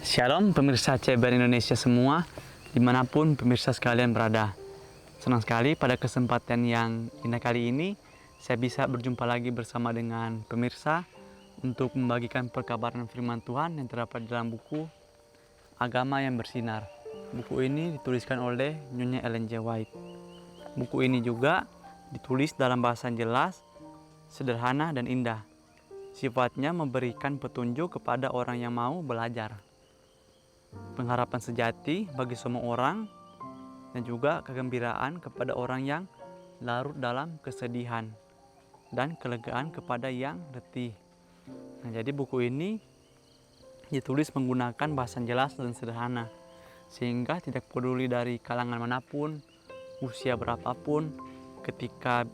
Shalom pemirsa CBR Indonesia semua, dimanapun pemirsa sekalian berada. Senang sekali pada kesempatan yang indah kali ini, saya bisa berjumpa lagi bersama dengan pemirsa untuk membagikan perkabaran firman Tuhan yang terdapat dalam buku Agama yang Bersinar. Buku ini dituliskan oleh Nyonya Ellen G. White. Buku ini juga ditulis dalam bahasa jelas, sederhana, dan indah. Sifatnya memberikan petunjuk kepada orang yang mau belajar, pengharapan sejati bagi semua orang, dan juga kegembiraan kepada orang yang larut dalam kesedihan, dan kelegaan kepada yang letih. Nah, jadi buku ini ditulis menggunakan bahasa jelas dan sederhana, sehingga tidak peduli dari kalangan manapun, usia berapapun, ketika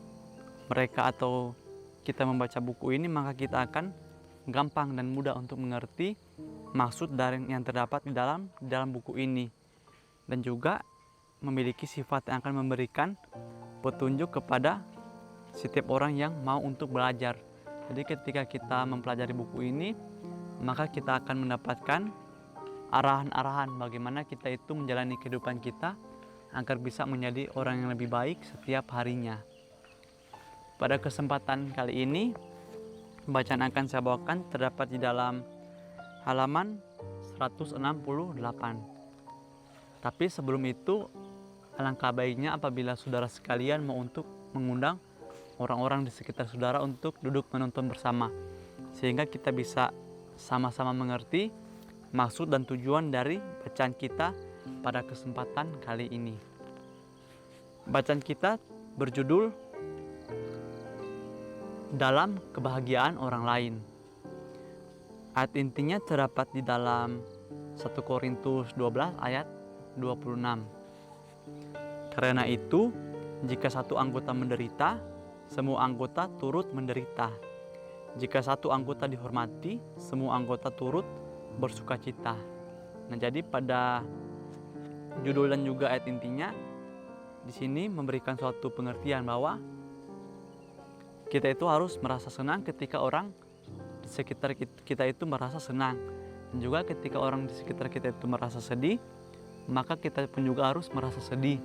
mereka atau kita membaca buku ini, maka kita akan gampang dan mudah untuk mengerti maksud dari yang terdapat di dalam buku ini, dan juga memiliki sifat yang akan memberikan petunjuk kepada setiap orang yang mau untuk belajar. Jadi ketika kita mempelajari buku ini, maka kita akan mendapatkan arahan-arahan bagaimana kita itu menjalani kehidupan kita agar bisa menjadi orang yang lebih baik setiap harinya. Pada kesempatan kali ini, bacaan akan saya bawakan terdapat di dalam halaman 168. Tapi sebelum itu, alangkah baiknya apabila saudara sekalian mau untuk mengundang orang-orang di sekitar saudara untuk duduk menonton bersama, sehingga kita bisa sama-sama mengerti maksud dan tujuan dari bacaan kita pada kesempatan kali ini. Bacaan kita berjudul Dalam Kebahagiaan Orang Lain. Ayat intinya terdapat di dalam 1 Korintus 12 ayat 26. Karena itu, jika satu anggota menderita, semua anggota turut menderita. Jika satu anggota dihormati, semua anggota turut bersukacita. Nah, jadi pada judul dan juga ayat intinya di sini memberikan suatu pengertian bahwa kita itu harus merasa senang ketika orang di sekitar kita itu merasa senang. Dan juga ketika orang di sekitar kita itu merasa sedih, maka kita pun juga harus merasa sedih.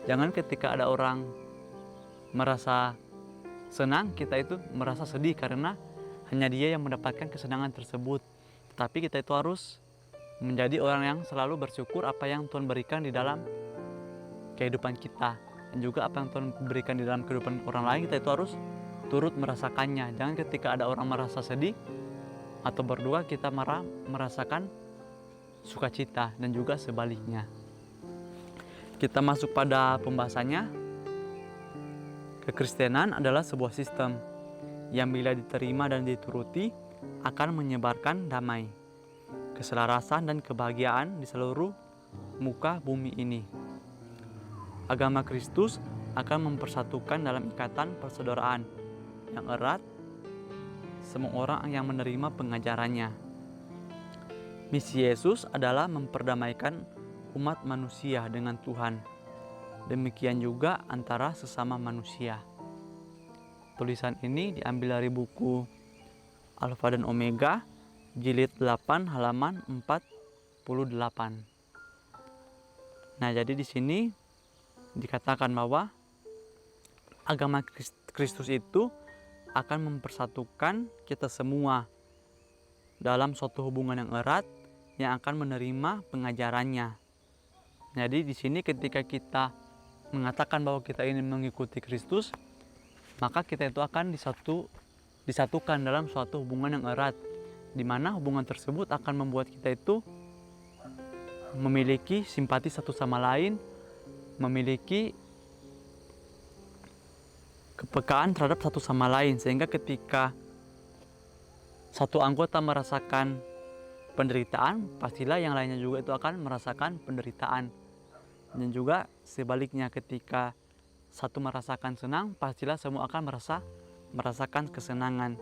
Jangan ketika ada orang merasa senang, kita itu merasa sedih karena hanya dia yang mendapatkan kesenangan tersebut. Tetapi kita itu harus menjadi orang yang selalu bersyukur apa yang Tuhan berikan di dalam kehidupan kita. Dan juga apa yang Tuhan berikan di dalam kehidupan orang lain, kita itu harus turut merasakannya. Jangan ketika ada orang merasa sedih atau berduka, kita merasakan sukacita, dan juga sebaliknya. Kita masuk pada pembahasannya. Kekristenan adalah sebuah sistem yang bila diterima dan dituruti akan menyebarkan damai, keselarasan, dan kebahagiaan di seluruh muka bumi ini. Agama Kristus akan mempersatukan dalam ikatan persaudaraan yang erat semua orang yang menerima pengajarannya. Misi Yesus adalah memperdamaikan umat manusia dengan Tuhan. Demikian juga antara sesama manusia. Tulisan ini diambil dari buku Alfa dan Omega, jilid 8 halaman 48. Nah, jadi di sini dikatakan bahwa agama Kristus itu akan mempersatukan kita semua dalam suatu hubungan yang erat yang akan menerima pengajarannya. Jadi di sini ketika kita mengatakan bahwa kita ini mengikuti Kristus, maka kita itu akan disatukan dalam suatu hubungan yang erat, di mana hubungan tersebut akan membuat kita itu memiliki simpati satu sama lain, memiliki kepekaan terhadap satu sama lain, sehingga ketika satu anggota merasakan penderitaan, pastilah yang lainnya juga itu akan merasakan penderitaan. Dan juga sebaliknya, ketika satu merasakan senang, pastilah semua akan merasakan kesenangan.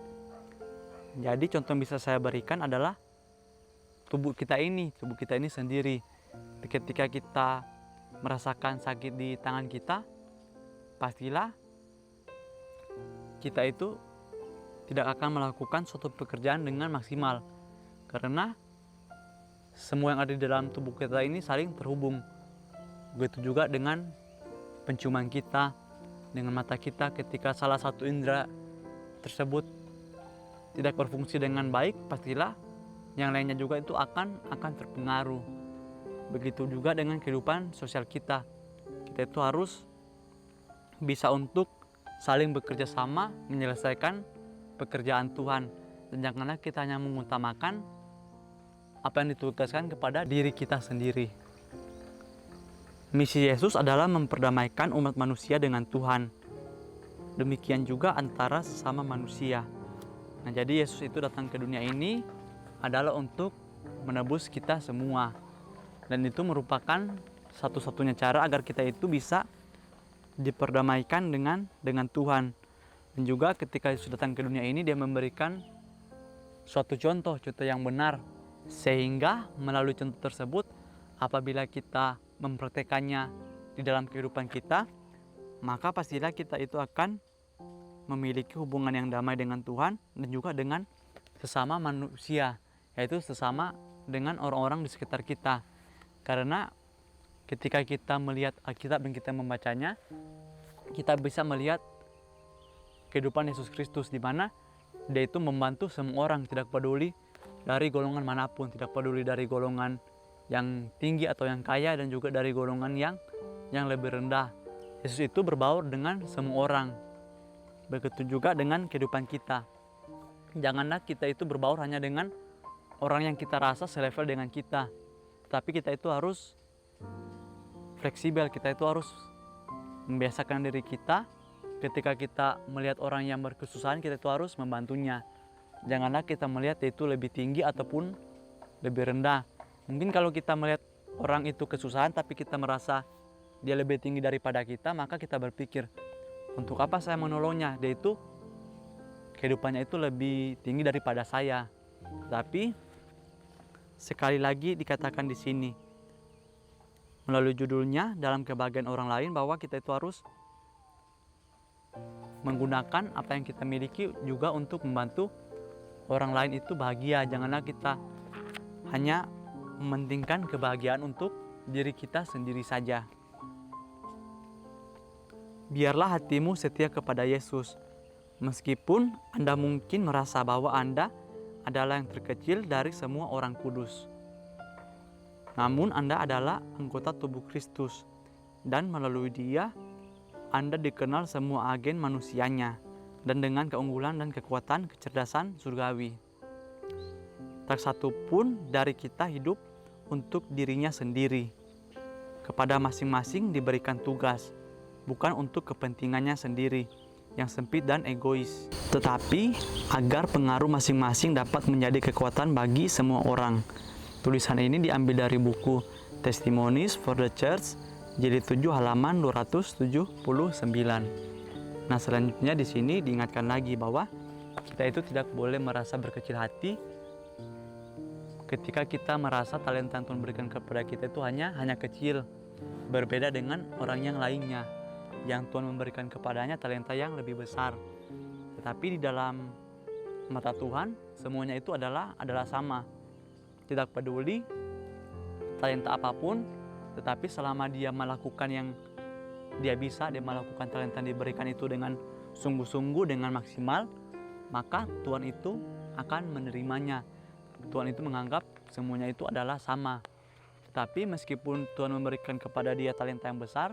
Jadi contoh yang bisa saya berikan adalah tubuh kita ini sendiri. Ketika kita merasakan sakit di tangan kita, pastilah kita itu tidak akan melakukan suatu pekerjaan dengan maksimal, karena semua yang ada di dalam tubuh kita ini saling terhubung. Begitu juga dengan penciuman kita, dengan mata kita. Ketika salah satu indera tersebut tidak berfungsi dengan baik, pastilah yang lainnya juga itu akan terpengaruh. Begitu juga dengan kehidupan sosial kita. Kita itu harus bisa untuk saling bekerja sama menyelesaikan pekerjaan Tuhan. Dan janganlah kita hanya mengutamakan apa yang ditugaskan kepada diri kita sendiri. Misi Yesus adalah memperdamaikan umat manusia dengan Tuhan. Demikian juga antara sesama manusia. Nah, jadi Yesus itu datang ke dunia ini adalah untuk menebus kita semua. Dan itu merupakan satu-satunya cara agar kita itu bisa diperdamaikan dengan Tuhan. Dan juga ketika Yesus datang ke dunia ini, dia memberikan suatu contoh yang benar. Sehingga melalui contoh tersebut, apabila kita mempraktekannya di dalam kehidupan kita, maka pastilah kita itu akan memiliki hubungan yang damai dengan Tuhan dan juga dengan sesama manusia, yaitu sesama dengan orang-orang di sekitar kita. Karena ketika kita melihat Alkitab dan kita membacanya, kita bisa melihat kehidupan Yesus Kristus, di mana dia itu membantu semua orang, tidak peduli dari golongan manapun, tidak peduli dari golongan yang tinggi atau yang kaya, dan juga dari golongan yang lebih rendah. Yesus itu berbaur dengan semua orang. Begitu juga dengan kehidupan kita. Janganlah kita itu berbaur hanya dengan orang yang kita rasa selevel dengan kita. Tapi kita itu harus fleksibel, kita itu harus membiasakan diri kita. Ketika kita melihat orang yang berkesusahan, kita itu harus membantunya. Janganlah kita melihat dia itu lebih tinggi ataupun lebih rendah. Mungkin kalau kita melihat orang itu kesusahan tapi kita merasa dia lebih tinggi daripada kita, maka kita berpikir, untuk apa saya menolongnya? Dia itu kehidupannya itu lebih tinggi daripada saya. Tapi sekali lagi dikatakan di sini melalui judulnya dalam kebahagiaan orang lain, bahwa kita itu harus menggunakan apa yang kita miliki juga untuk membantu orang lain itu bahagia. Janganlah kita hanya mementingkan kebahagiaan untuk diri kita sendiri saja. Biarlah hatimu setia kepada Yesus. Meskipun Anda mungkin merasa bahwa Anda adalah yang terkecil dari semua orang kudus. Namun Anda adalah anggota tubuh Kristus. Dan melalui Dia, Anda dikenal semua agen manusianya, dan dengan keunggulan dan kekuatan kecerdasan surgawi. Tak satu pun dari kita hidup untuk dirinya sendiri. Kepada masing-masing diberikan tugas, bukan untuk kepentingannya sendiri yang sempit dan egois, tetapi agar pengaruh masing-masing dapat menjadi kekuatan bagi semua orang. Tulisan ini diambil dari buku Testimonies for the Church, jilid 7 halaman 279. Nah, selanjutnya di sini diingatkan lagi bahwa kita itu tidak boleh merasa berkecil hati ketika kita merasa talenta yang Tuhan berikan kepada kita itu hanya kecil, berbeda dengan orang yang lainnya yang Tuhan memberikan kepadanya talenta yang lebih besar. Tetapi di dalam mata Tuhan semuanya itu adalah sama. Tidak peduli talenta apapun, tetapi selama dia melakukan yang dia bisa, dia melakukan talenta yang diberikan itu dengan sungguh-sungguh, dengan maksimal, maka Tuhan itu akan menerimanya. Tuhan itu menganggap semuanya itu adalah sama. Tetapi meskipun Tuhan memberikan kepada dia talenta yang besar,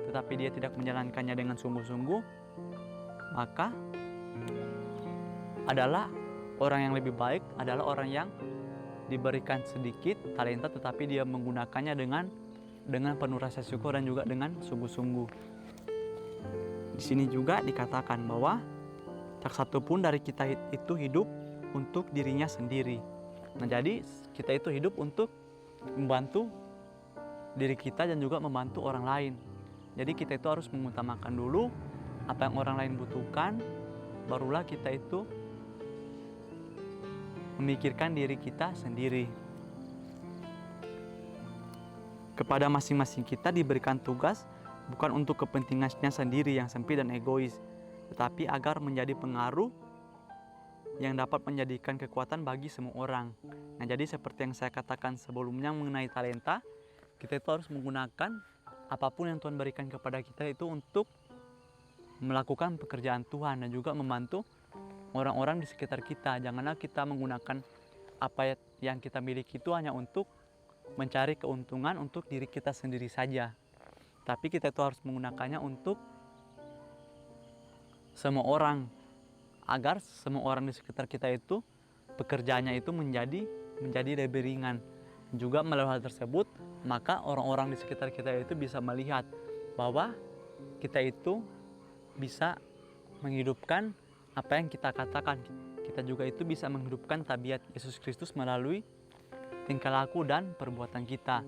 tetapi dia tidak menjalankannya dengan sungguh-sungguh, maka adalah orang yang lebih baik adalah orang yang diberikan sedikit talenta, tetapi dia menggunakannya dengan penuh rasa syukur dan juga dengan sungguh-sungguh. Di sini juga dikatakan bahwa tak satu pun dari kita itu hidup untuk dirinya sendiri. Nah, jadi kita itu hidup untuk membantu diri kita dan juga membantu orang lain. Jadi kita itu harus mengutamakan dulu apa yang orang lain butuhkan, barulah kita itu memikirkan diri kita sendiri. Kepada masing-masing kita diberikan tugas bukan untuk kepentingannya sendiri yang sempit dan egois, tetapi agar menjadi pengaruh yang dapat menjadikan kekuatan bagi semua orang. Nah, jadi seperti yang saya katakan sebelumnya mengenai talenta, kita itu harus menggunakan apapun yang Tuhan berikan kepada kita itu untuk melakukan pekerjaan Tuhan dan juga membantu orang-orang di sekitar kita. Janganlah kita menggunakan apa yang kita miliki itu hanya untuk mencari keuntungan untuk diri kita sendiri saja. Tapi kita itu harus menggunakannya untuk semua orang, agar semua orang di sekitar kita itu pekerjaannya itu menjadi lebih ringan. Juga melalui hal tersebut, maka orang-orang di sekitar kita itu bisa melihat bahwa kita itu bisa menghidupkan apa yang kita katakan. Kita juga itu bisa menghidupkan tabiat Yesus Kristus melalui tingkah laku dan perbuatan kita.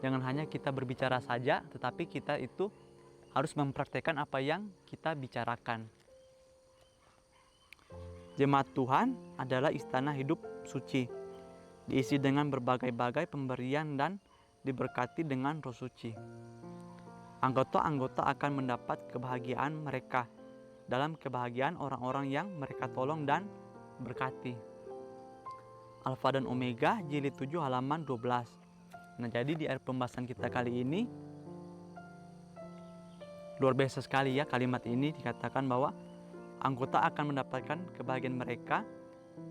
Jangan hanya kita berbicara saja, tetapi kita itu harus mempraktekkan apa yang kita bicarakan. Jemaat Tuhan adalah istana hidup suci, diisi dengan berbagai-bagai pemberian dan diberkati dengan Roh Suci. Anggota-anggota akan mendapat kebahagiaan mereka dalam kebahagiaan orang-orang yang mereka tolong dan berkati. Alfa dan Omega, jilid 7 halaman 12. Nah, jadi di akhir pembahasan kita kali ini, luar biasa sekali ya kalimat ini, dikatakan bahwa anggota akan mendapatkan kebahagiaan mereka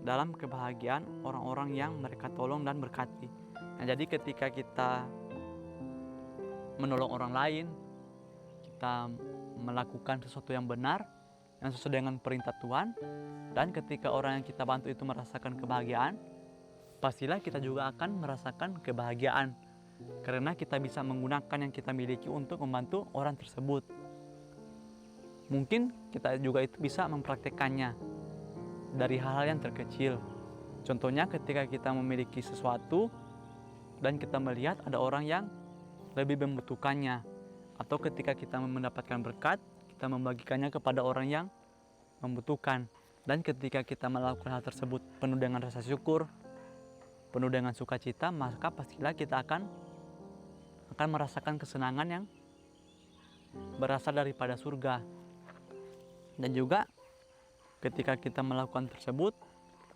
dalam kebahagiaan orang-orang yang mereka tolong dan berkati. Nah, jadi ketika kita menolong orang lain, kita melakukan sesuatu yang benar, yang sesuai dengan perintah Tuhan, dan ketika orang yang kita bantu itu merasakan kebahagiaan, pastilah kita juga akan merasakan kebahagiaan. Karena kita bisa menggunakan yang kita miliki untuk membantu orang tersebut. Mungkin kita juga itu bisa mempraktekannya dari hal-hal yang terkecil. Contohnya ketika kita memiliki sesuatu dan kita melihat ada orang yang lebih membutuhkannya. Atau ketika kita mendapatkan berkat, kita membagikannya kepada orang yang membutuhkan. Dan ketika kita melakukan hal tersebut penuh dengan rasa syukur, penuh dengan sukacita, maka pastilah kita akan merasakan kesenangan yang berasal daripada surga. Dan juga ketika kita melakukan tersebut,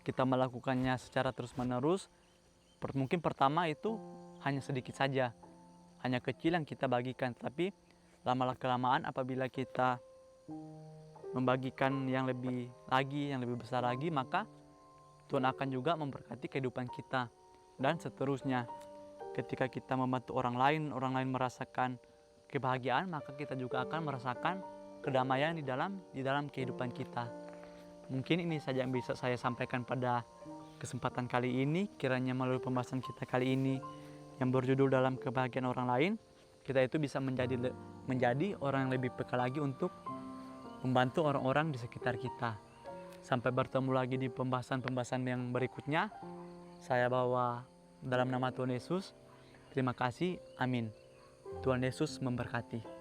kita melakukannya secara terus-menerus. Mungkin pertama itu hanya sedikit saja, hanya kecil yang kita bagikan. Tapi lama-kelamaan apabila kita membagikan yang lebih besar lagi, maka Tuhan akan juga memberkati kehidupan kita. Dan seterusnya, ketika kita membantu orang lain merasakan kebahagiaan, maka kita juga akan merasakan kedamaian di dalam kehidupan kita. Mungkin ini saja yang bisa saya sampaikan pada kesempatan kali ini. Kiranya melalui pembahasan kita kali ini yang berjudul dalam kebahagiaan orang lain, kita itu bisa menjadi orang yang lebih peka lagi untuk membantu orang-orang di sekitar kita. Sampai bertemu lagi di pembahasan-pembahasan yang berikutnya. Saya bawa dalam nama Tuhan Yesus. Terima kasih. Amin. Tuhan Yesus memberkati.